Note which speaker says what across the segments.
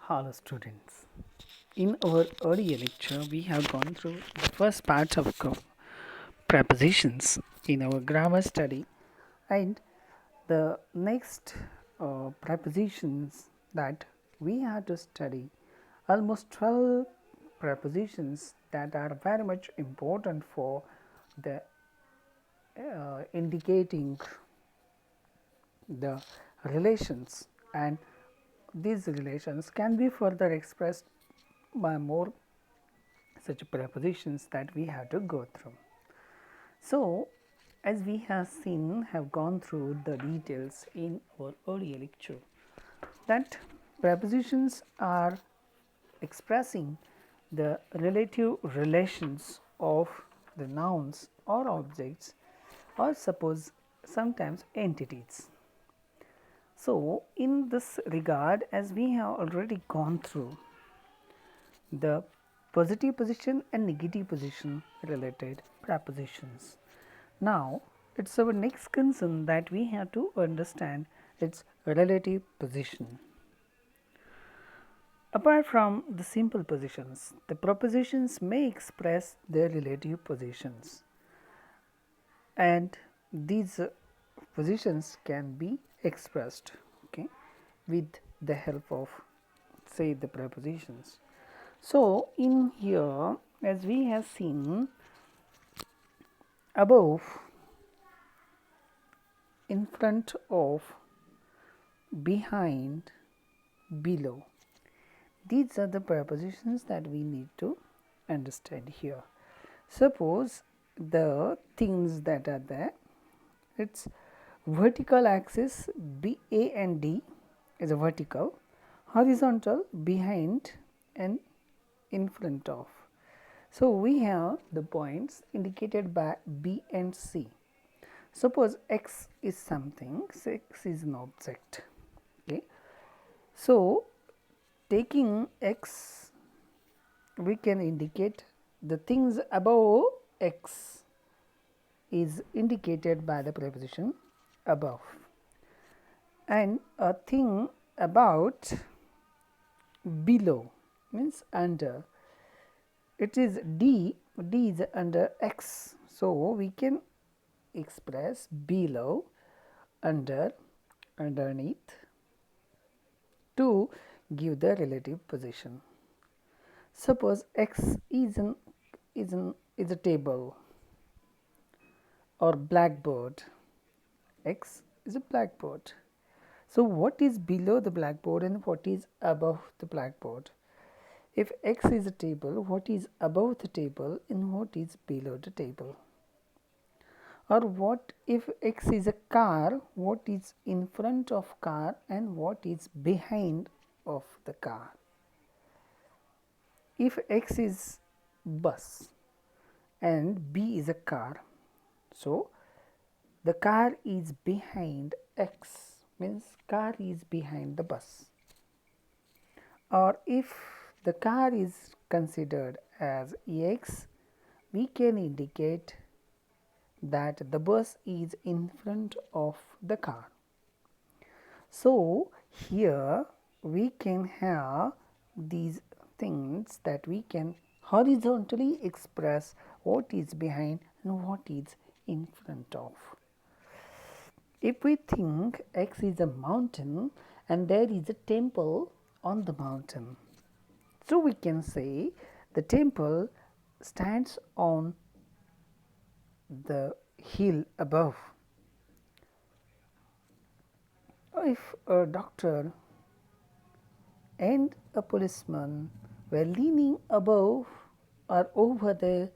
Speaker 1: Hello students. In our earlier lecture, we have gone through the first part of prepositions in our grammar study, and the next prepositions that we have to study almost 12 prepositions that are very much important for the indicating the relations, and these relations can be further expressed by more such prepositions that we have to go through. So, as we have gone through the details in our earlier lecture, that prepositions are expressing the relative relations of the nouns or objects, or suppose sometimes entities. So, in this regard, as we have already gone through the positive position and negative position related prepositions. Now, it is our next concern that we have to understand its relative position. Apart from the simple positions, the prepositions may express their relative positions, and these positions can be expressed with the help of, say, the prepositions. So, in here, as we have seen above, in front of, behind, below, these are the prepositions that we need to understand here. Suppose the things that are there, its vertical axis B, A and D is a vertical, horizontal behind and in front of. So, we have the points indicated by B and C. Suppose x is something, so x is an object. Okay. So, taking x, we can indicate the things above x is indicated by the preposition above, and a thing about below means under. It is D, D is under x. So, we can express below, under, underneath to give the relative position. Suppose x is a table or blackboard. X is a blackboard. So, what is below the blackboard and what is above the blackboard? If x is a table, what is above the table and what is below the table? Or what if x is a car, what is in front of car and what is behind of the car? If x is bus and B is a car, so the car is behind x, means car is behind the bus. Or if the car is considered as X, we can indicate that the bus is in front of the car. So, here we can have these things that we can horizontally express what is behind and what is in front of. If we think x is a mountain and there is a temple on the mountain, so we can say the temple stands on the hill above. If a doctor and a policeman were leaning above or over the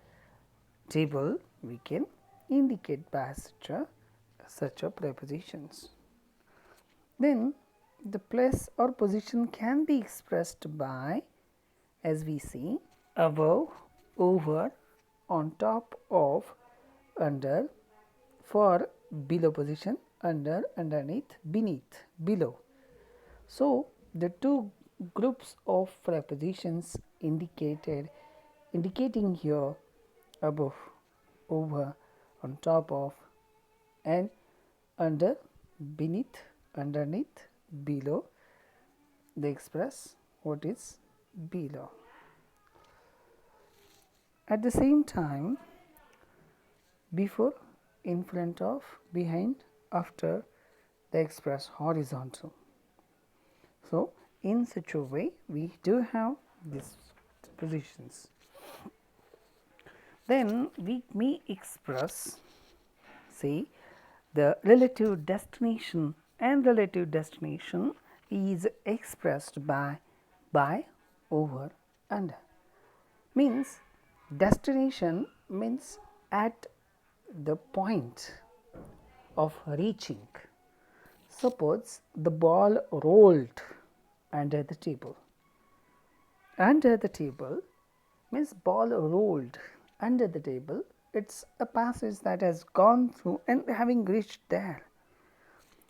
Speaker 1: table, we can indicate by such a prepositions. Then the place or position can be expressed by, as we see, above, over, on top of, under, for below position, under, underneath, beneath, below. So, the two groups of prepositions indicating here above, over, on top of, and under, beneath, underneath, below, they express what is below. At the same time, before, in front of, behind, after, they express horizontal. So, in such a way, we do have these positions. Then we may express, say, the relative destination, and relative destination is expressed by, over, under. Means destination means at the point of reaching. Suppose the ball rolled under the table. Under the table means ball rolled under the table. It's a passage that has gone through and having reached there.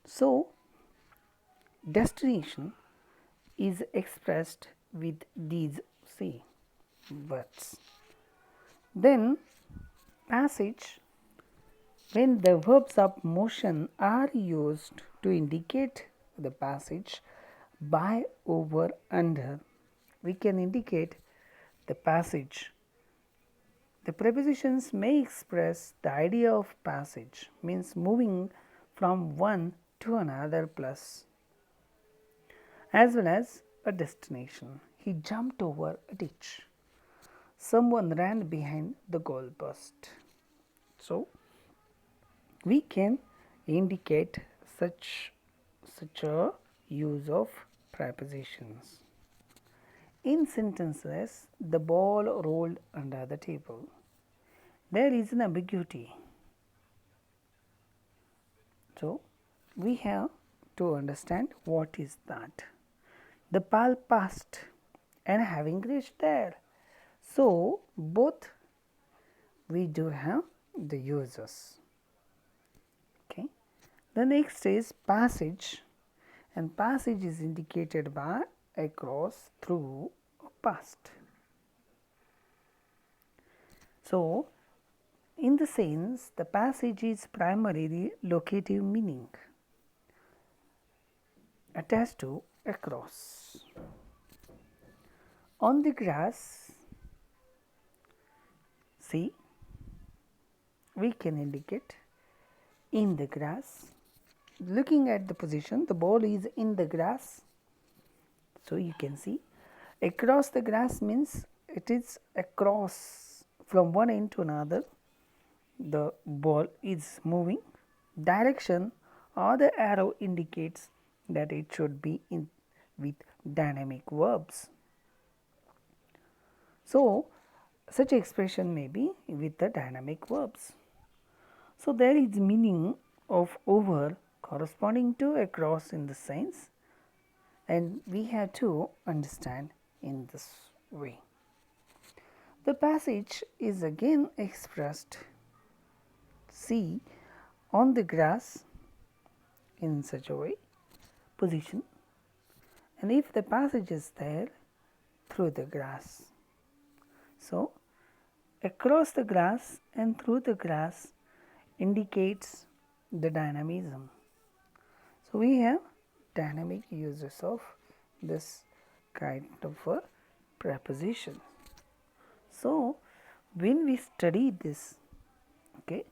Speaker 1: So, destination is expressed with these words. Then passage, when the verbs of motion are used to indicate the passage by, over, under, we can indicate the passage. The prepositions may express the idea of passage, means moving from one to another plus, as well as a destination. He jumped over a ditch. Someone ran behind the goalpost. So, we can indicate such a use of prepositions. In sentences, the ball rolled under the table. There is an ambiguity. So, we have to understand what is that. The ball passed and having reached there. So, both we do have the uses. Okay. The next is passage, and passage is indicated by across, through, or past. So, in the sense, the passage is primarily locative meaning attached to across. On the grass, see, we can indicate in the grass. Looking at the position, the ball is in the grass. So, you can see across the grass means it is across from one end to another. The ball is moving. Direction or the arrow indicates that it should be in with dynamic verbs. So, such expression may be with the dynamic verbs. So, there is meaning of over corresponding to across in the sense, and we have to understand in this way. The passage is again expressed, see, on the grass in such a way, position, and if the passage is there, through the grass. So, across the grass and through the grass indicates the dynamism. So, we have dynamic uses of this kind of a preposition. So, when we study this, okay,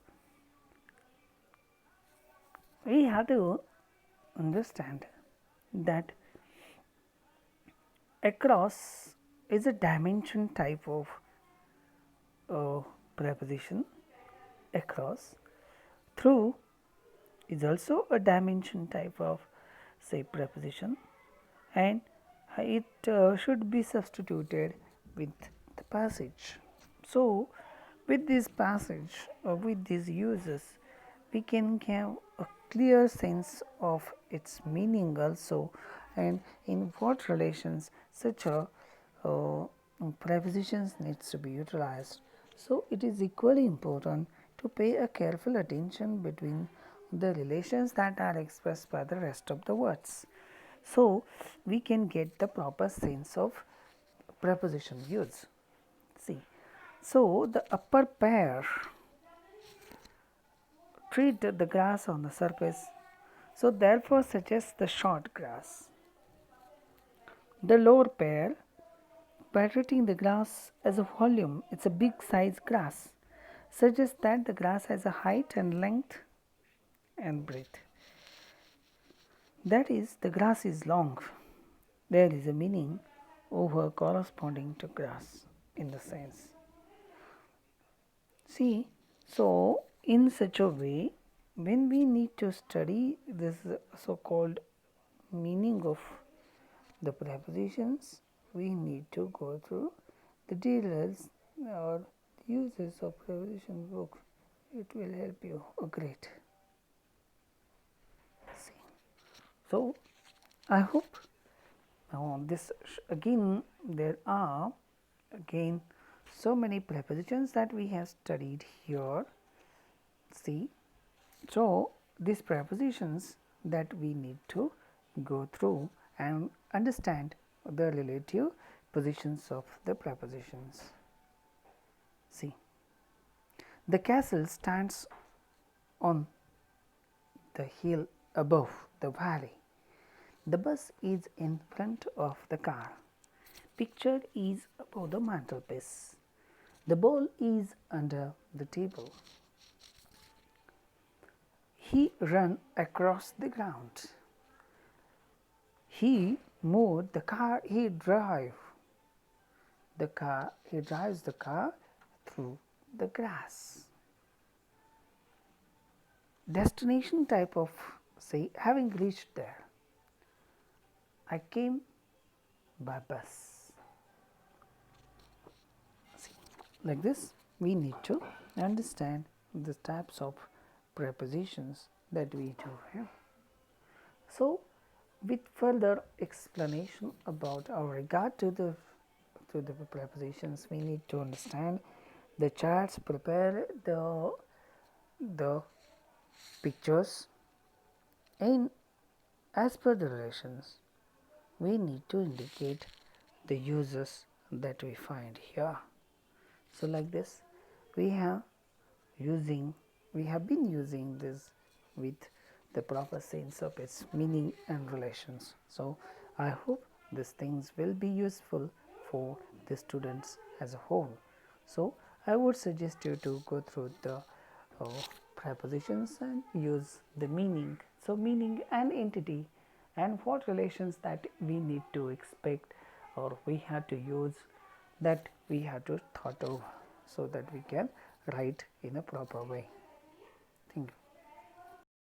Speaker 1: we have to understand that across is a dimension type of preposition. Across, through is also a dimension type of say preposition, and it should be substituted with the passage. So, with this passage or with these uses, we can have a clear sense of its meaning also, and in what relations such a prepositions needs to be utilized. So, it is equally important to pay a careful attention between the relations that are expressed by the rest of the words. So, we can get the proper sense of preposition use. See, so the upper pair treat the grass on the surface, so therefore suggests the short grass. The lower pair, by treating the grass as a volume, it's a big size grass, suggests that the grass has a height and length and breadth. That is, the grass is long. There is a meaning over corresponding to grass in the sense. See, so in such a way, when we need to study this so called meaning of the prepositions, we need to go through the details or uses of preposition books. It will help you a great. See. So, I hope this again there are again so many prepositions that we have studied here. See, so these prepositions that we need to go through and understand the relative positions of the prepositions. See, the castle stands on the hill above the valley. The bus is in front of the car. Picture is above the mantelpiece. The ball is under the table. He ran across the ground. He moved the car. He drives the car through the grass. Destination type of say having reached there. I came by bus. See, like this, we need to understand the types of prepositions that we do here. So, with further explanation about our regard to the prepositions, we need to understand the charts, prepare the pictures, and as per the relations, we need to indicate the uses that we find here. So, like this, we have been using this with the proper sense of its meaning and relations. So, I hope these things will be useful for the students as a whole. So, I would suggest you to go through the prepositions and use the meaning. So, meaning and entity and what relations that we need to expect or we have to use, that we have to thought over so that we can write in a proper way. Thank you.